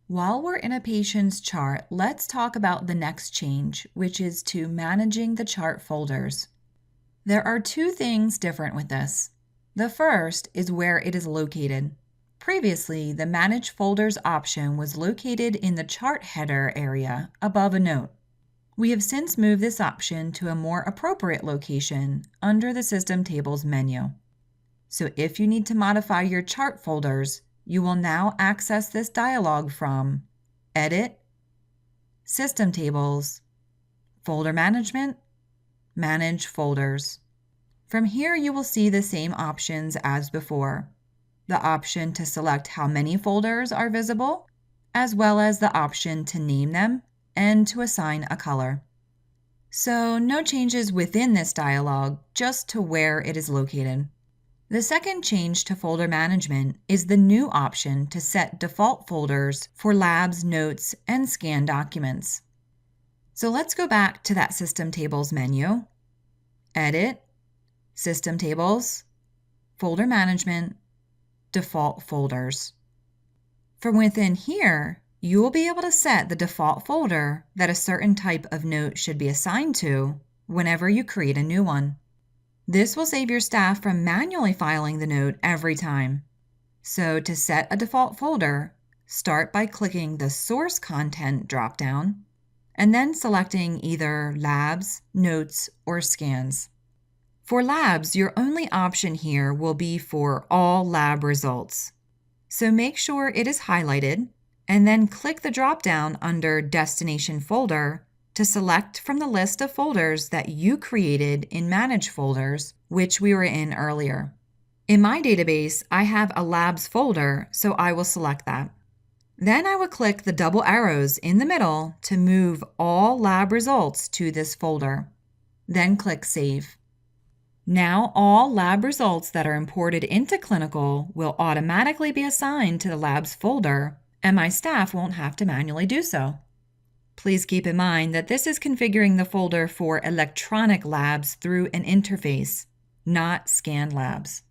While we're in a patient's chart, let's talk about the next change, which is to managing the chart folders. There are two things different with this. The first is where it is located. Previously, the Manage Folders option was located in the chart header area above a note. We have since moved this option to a more appropriate location under the System Tables menu. So if you need to modify your chart folders, you will now access this dialog from Edit, System Tables, Folder Management, Manage Folders. From here, you will see the same options as before. The option to select how many folders are visible, as well as the option to name them and to assign a color. So no changes within this dialog, just to where it is located. The second change to folder management is the new option to set default folders for labs, notes, and scan documents. So let's go back to that System Tables menu, Edit, System Tables, Folder Management, Default Folders. From within here, you will be able to set the default folder that a certain type of note should be assigned to whenever you create a new one. This will save your staff from manually filing the note every time. So to set a default folder, start by clicking the Source Content dropdown and then selecting either Labs, Notes, or Scans. For Labs, your only option here will be for all lab results. So make sure it is highlighted and then click the dropdown under Destination Folder to select from the list of folders that you created in Manage Folders, which we were in earlier. In my database, I have a Labs folder, so I will select that. Then I will click the double arrows in the middle to move all lab results to this folder. Then click Save. Now all lab results that are imported into Clinical will automatically be assigned to the Labs folder, and my staff won't have to manually do so. Please keep in mind that this is configuring the folder for electronic labs through an interface, not scanned labs.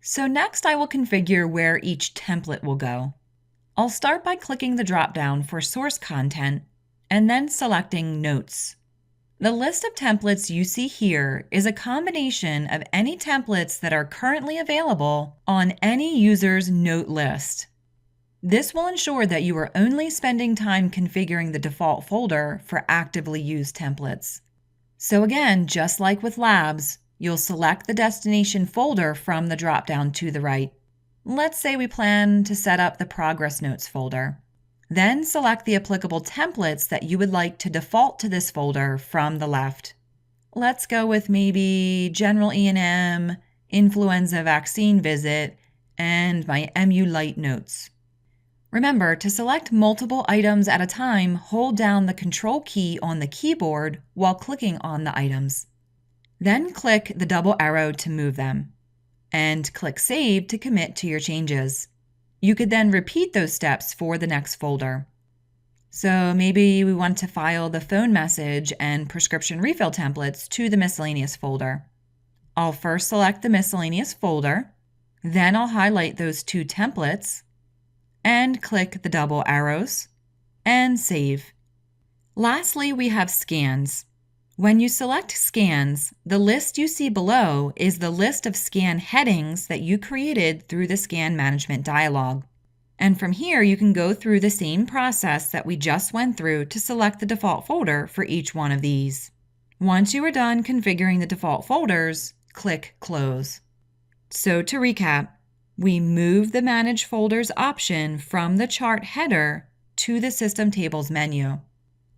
So next I will configure where each template will go. I'll start by clicking the dropdown for Source Content and then selecting Notes. The list of templates you see here is a combination of any templates that are currently available on any user's note list. This will ensure that you are only spending time configuring the default folder for actively used templates. So again, just like with Labs, you'll select the destination folder from the dropdown to the right. Let's say we plan to set up the Progress Notes folder. Then select the applicable templates that you would like to default to this folder from the left. Let's go with maybe General E&M, Influenza Vaccine Visit, and my MU Lite notes. Remember, to select multiple items at a time, hold down the Control key on the keyboard while clicking on the items. Then click the double arrow to move them, and click Save to commit to your changes. You could then repeat those steps for the next folder. So maybe we want to file the phone message and prescription refill templates to the miscellaneous folder. I'll first select the miscellaneous folder, then I'll highlight those two templates, and click the double arrows, and save. Lastly, we have scans. When you select scans, the list you see below is the list of scan headings that you created through the Scan Management dialog. And from here, you can go through the same process that we just went through to select the default folder for each one of these. Once you are done configuring the default folders, click Close. So to recap, we moved the Manage Folders option from the chart header to the System Tables menu.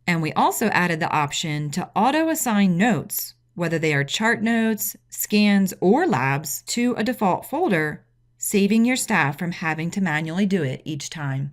And we also added the option to auto-assign notes, whether they are chart notes, scans, or labs, to a default folder, saving your staff from having to manually do it each time.